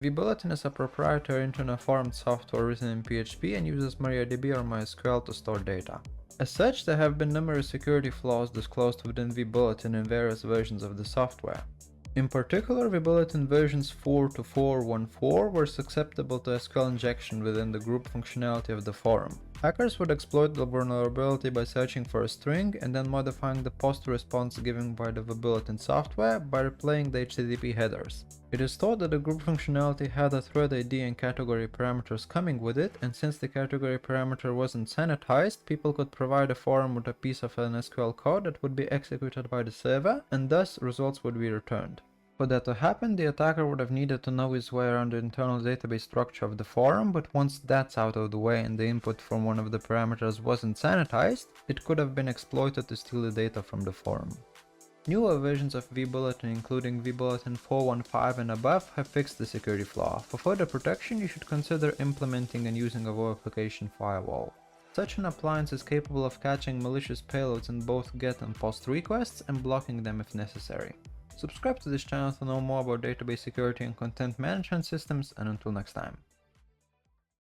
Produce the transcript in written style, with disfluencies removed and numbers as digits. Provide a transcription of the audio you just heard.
vBulletin is a proprietary internet-formed software written in PHP and uses MariaDB or MySQL to store data. As such, there have been numerous security flaws disclosed within vBulletin in various versions of the software. In particular, vBulletin versions 4 to 4.1.4 were susceptible to SQL injection within the group functionality of the forum. Hackers would exploit the vulnerability by searching for a string and then modifying the post response given by the vBulletin software by replaying the HTTP headers. It is thought that the group functionality had a thread ID and category parameters coming with it, and since the category parameter wasn't sanitized, people could provide a forum with a piece of an SQL code that would be executed by the server, and thus results would be returned. For that to happen, the attacker would have needed to know his way around the internal database structure of the forum, but once that's out of the way and the input from one of the parameters wasn't sanitized, it could have been exploited to steal the data from the forum. Newer versions of vBulletin, including vBulletin 4.1.5 and above, have fixed the security flaw. For further protection, you should consider implementing and using a verification firewall. Such an appliance is capable of catching malicious payloads in both GET and POST requests and blocking them if necessary. Subscribe to this channel to know more about database security and content management systems, and until next time.